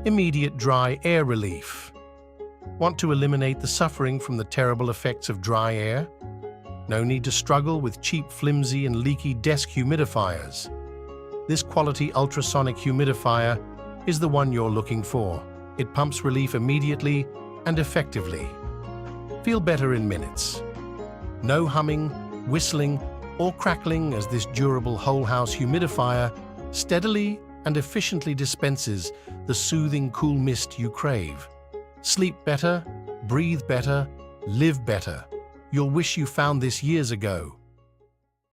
Immediate dry air relief. Want to eliminate the suffering from the terrible effects of dry air? No need to struggle with cheap, flimsy and leaky desk humidifiers. This quality ultrasonic humidifier is the one you're looking for. It pumps relief immediately and effectively. Feel better in minutes. No humming, whistling, or crackling as this durable whole-house humidifier steadily and efficiently dispenses the soothing cool mist you crave. Sleep better, breathe better, live better. You'll wish you found this years ago.